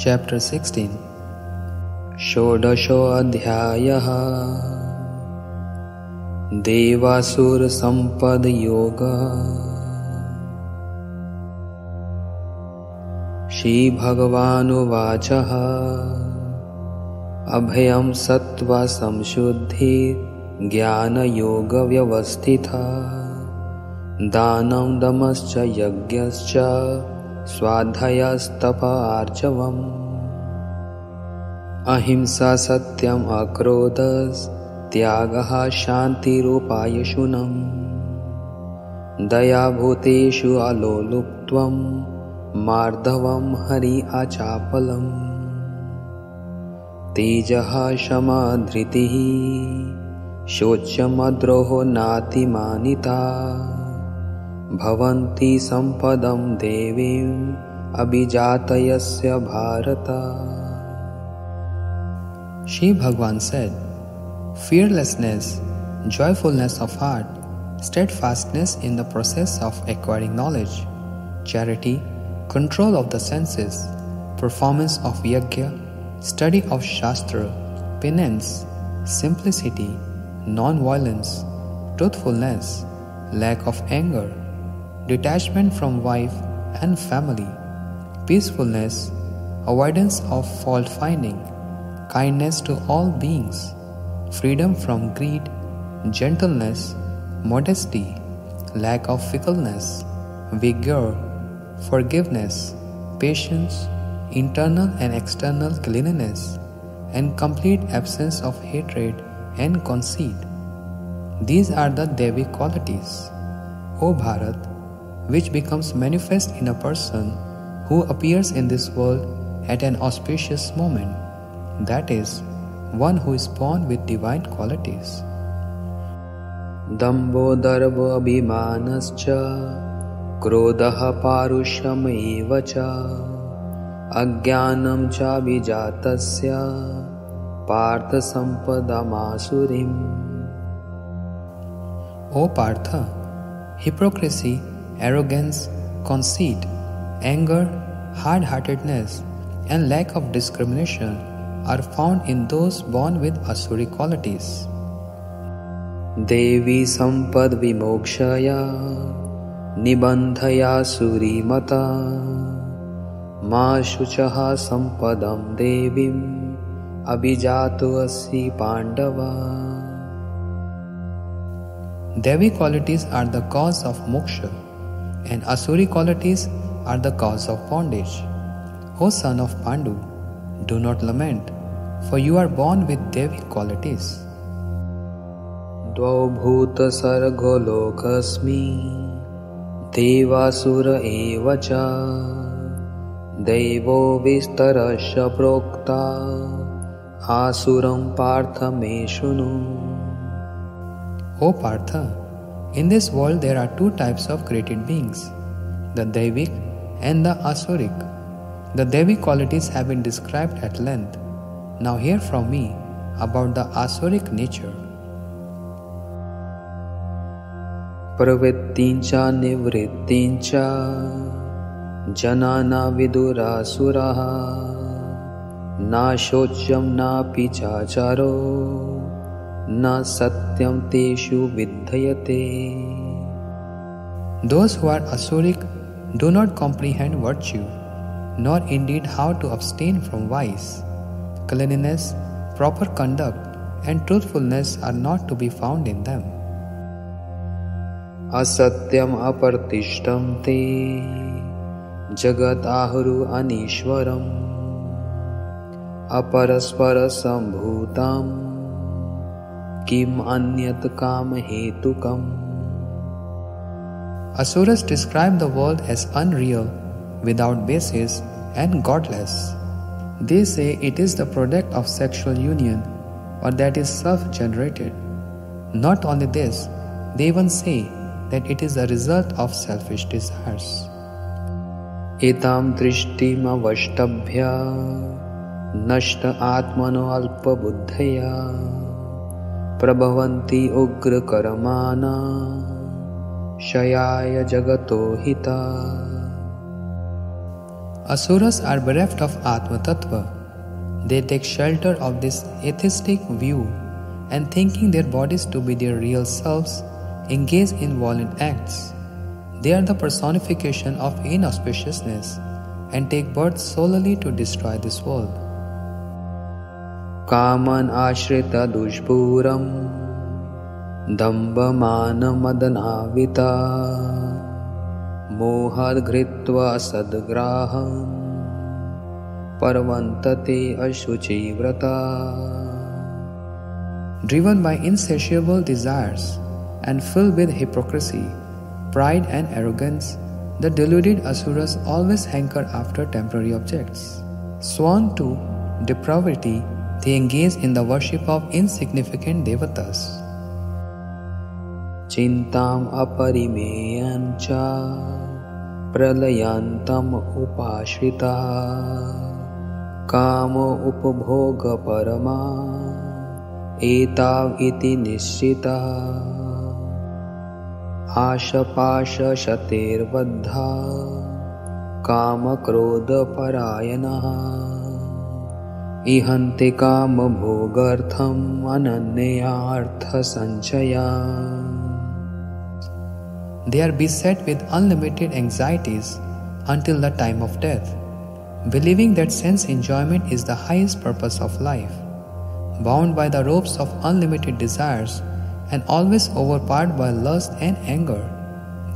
Chapter 16 षोडशोऽध्यायः देवासुरसम्पदयोगः। श्रीभगवानुवाचः अभयं सत्त्वसंशुद्धि ज्ञानयोगव्यवस्थितः दानं दमश्च यज्ञश्च स्वाध्यायस्तप आर्जवम् अहिंसा सत्यम् अक्रोधस्त्यागः शान्तिरूपायशुनम् दयाभूतेषु अलोलुप्त्वं मार्दवं हरि अचापलम् तेजः क्षमा धृतिः शौचमद्रोहो नातिमानिता भवन्ति सम्पदं देवीम् अभिजातयस्य Bharat. Shri Bhagavan said, fearlessness, joyfulness of heart, steadfastness in the process of acquiring knowledge, charity, control of the senses, performance of yajna, study of shastra, penance, simplicity, non-violence, truthfulness, lack of anger, detachment from wife and family, peacefulness, avoidance of fault-finding, kindness to all beings, freedom from greed, gentleness, modesty, lack of fickleness, vigor, forgiveness, patience, internal and external cleanliness, and complete absence of hatred and conceit. These are the Devi qualities, O Bharat, which becomes manifest in a person who appears in this world at an auspicious moment, that is, one who is born with divine qualities. दम्भो दर्भो अभिमानश्च क्रोधः पारुष्यमेव च अज्ञानं च विजातस्य Partha सम्पदमासुरीम्। O Partha, hypocrisy, arrogance, conceit, anger, hard-heartedness, and lack of discrimination are found in those born with asuri qualities. देवी सम्पद विमोक्षया निबन्धया सुरीमता मा शुचः सम्पदं देवीम् अभिजातो असि पाण्डवा। Devi qualities are the cause of moksha, and asuri qualities are the cause of bondage. O son of Pandu, do not lament, for you are born with Devi qualities. द्वौ भूतसर्गो लोकस्मि देवासुर एव च दैवो विस्तरश्च प्रोक्ता आसुरं पार्थ मे शृणु। O Partha, in this world there are two types of created beings, the Devic and the Asuric. The Devi qualities have been described at length. Now hear from me about the Asuric nature. प्रवृत्तिञ्च निवृत्तिञ्च जनाना विदुरासुरः न शौचं नापि चाचारो न सत्यं तेषु विद्यते। Those who are Asuric do not comprehend virtue, nor indeed how to abstain from vice. Cleanliness, proper conduct, and truthfulness are not to be found in them. असत्यम् अप्रतिष्ठं ते जगत् आहुरु अनीश्वरम् अपरस्परसम्भूतं किम् अन्यत् कामहेतुकम्। Asuras describe the world as unreal, without basis, and godless. They say it is the product of sexual union, or that is self-generated. Not only this, they even say that it is a result of selfish desires. एतां दृष्टिम् अवष्टभ्य नष्ट आत्मनो अल्पबुद्धया प्रभवन्ति उग्रकर्माणा शयाय जगतो हिता। Asuras are bereft of Atma Tattva. They take shelter of this atheistic view and, thinking their bodies to be their real selves, engage in violent acts. They are the personification of inauspiciousness and take birth solely to destroy this world. Kaman ashrita dushpuram dambamana madanavita mohad gritva sadgraham parvantate ashuchi vrata. Driven by insatiable desires and filled with hypocrisy, pride and arrogance, the deluded asuras always hanker after temporary objects. Sworn to depravity, they engage in the worship of insignificant devatas. Chintam aparimeyancha pralayantam upashrita kamo upabhoga parama etav iti nishchita asha pasha shater vaddha kama krodha parayana ihante kama bhogartham ananyartha sanchaya. They are beset with unlimited anxieties until the time of death, believing that sense enjoyment is the highest purpose of life. Bound by the ropes of unlimited desires and always overpowered by lust and anger,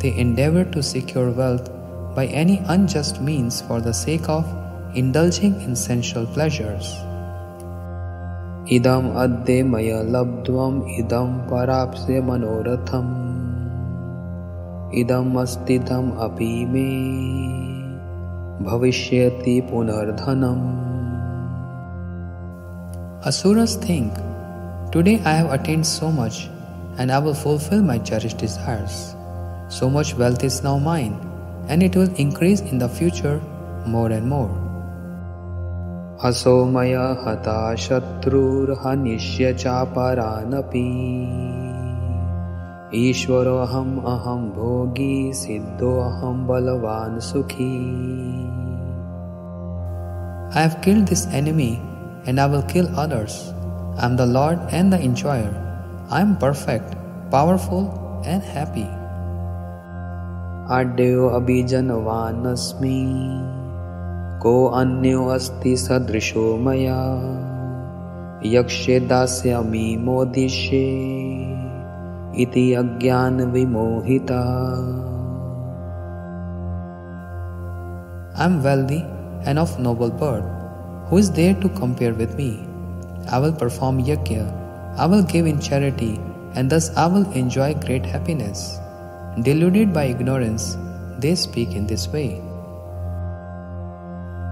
they endeavor to secure wealth by any unjust means for the sake of indulging in sensual pleasures. Idam adde maya labdvam idam parapse manoratham idam astidam api me bhavishyati punardhanam. Asuras think, today I have attained so much and I will fulfill my cherished desires. So much wealth is now mine and it will increase in the future more and more. Asomaya hata shatrur hanishya chaparanapi Ishwaro aham bhogi siddho aham balavan sukhi. I have killed this enemy and I will kill others. I am the Lord and the enjoyer. I am perfect, powerful and happy. Adyo abhijanvanasmi ko anyo asti sadrisho maya yakshe dasyami modishe iti agyan vimohita. I am wealthy and of noble birth. Who is there to compare with me? I will perform yajna, I will give in charity, and thus I will enjoy great happiness. Deluded by ignorance, they speak in this way.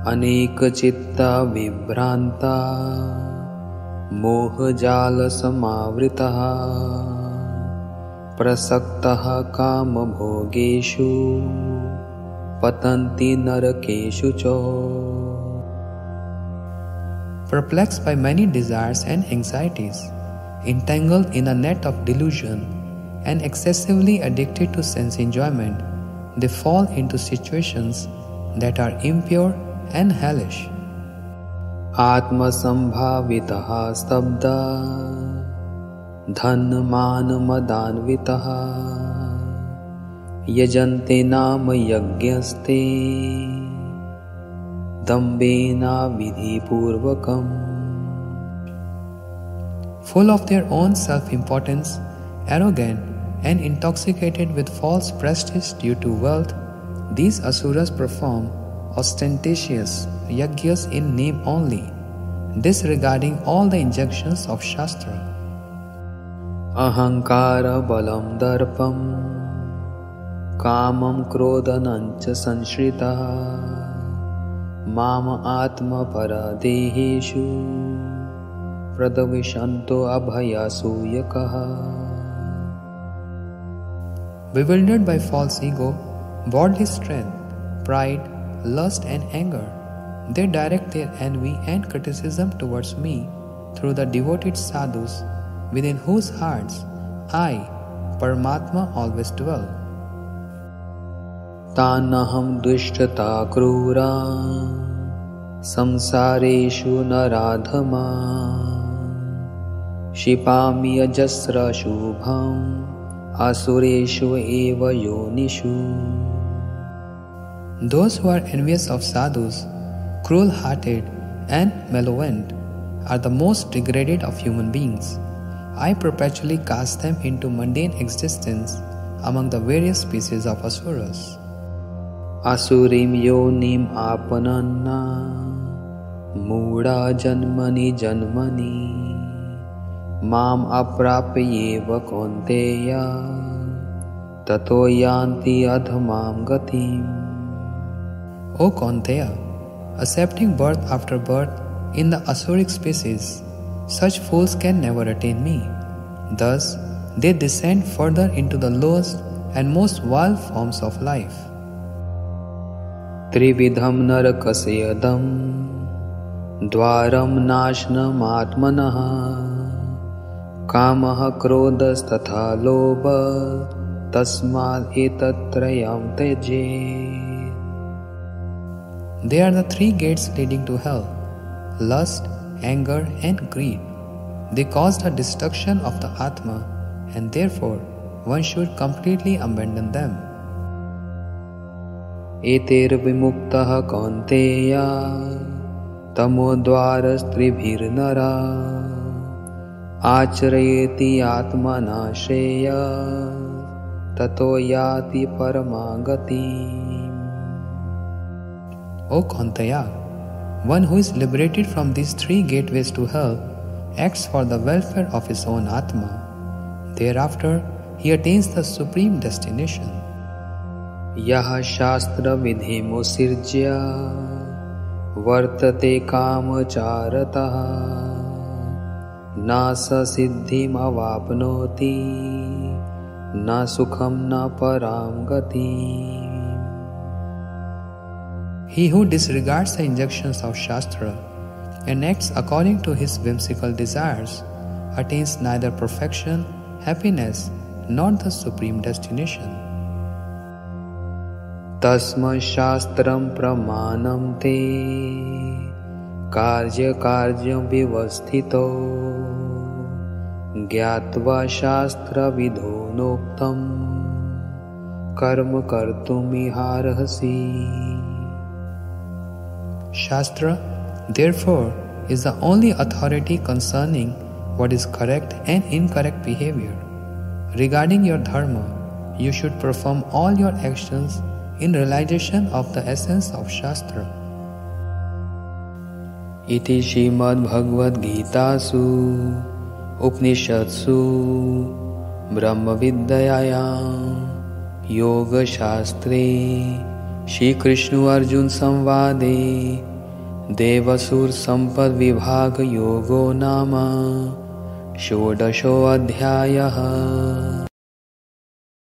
Aneka chitta vibhranta moha jala samavrita prasakta kama bhogeshu patanti narakeshu cho. Perplexed by many desires and anxieties, entangled in a net of delusion, and excessively addicted to sense enjoyment, they fall into situations that are impure and hellish. Atma sambhavitaha stabda dhan man madanvitaha yajante nama yajnaste dambena vidhi purvakam. Full of their own self-importance, arrogant and intoxicated with false prestige due to wealth, these asuras perform ostentatious yajnas in name only, disregarding all the injunctions of Shastra. Ahankara balam darpam kamam krodhanancha sanshrita Mama atma paradeheshu pradavishanto abhayasuyakaha. Bewildered by false ego, worldly strength, pride, lust and anger, they direct their envy and criticism towards me through the devoted sadhus within whose hearts I, Paramatma, always dwell. तानहं दुष्टता क्रूरा संसारेषु नराधमा क्षिपामि अजस्रशुभम् asureshu eva yonishu. Those who are envious of sadhus, cruel-hearted and malevolent, are the most degraded of human beings. I perpetually cast them into mundane existence among the various species of asuras. Asurim yonim apananna muda janmani janmani Mam aprapyeva konteya tato yanti adhamam gatim. O Konteya, accepting birth after birth in the asuric species, such fools can never attain me. Thus, they descend further into the lowest and most vile forms of life. Trividham narakasyadam dwaram nashnam atmanaha Kamah krodhas tatha lobha tasmad etatrayam tejit. They are the three gates leading to hell: lust, anger and greed. They cause the destruction of the Atma, and therefore one should completely abandon them. Eter vimuktah kaunteya tamodvaras tribhirnara Acharayeti atmana shreya tato yati paramagati. O Konteya, one who is liberated from these three gateways to hell acts for the welfare of his own Atma. Thereafter, he attains the supreme destination. Yaha shastra vidhimo sirjya vartate kamacharataha Na sa siddhim avapnoti na sukham na param gati. He who disregards the injunctions of Shastra and acts according to his whimsical desires attains neither perfection, happiness, nor the supreme destination. Tasma shastram pramanam te Karya karyam vivasthito Gyatva shastra vidho noktam Karma kartum iharahasi. Shastra, therefore, is the only authority concerning what is correct and incorrect behavior. Regarding your dharma, you should perform all your actions in realization of the essence of Shastra. Iti Srimad Bhagavad Gitasu Upanishadsu Brahma Vidyayam Yoga Shastre Shri Krishna Arjun Samvade Devasur Sampad Vibhaga Yogo Nama Shodasho Adhyayah.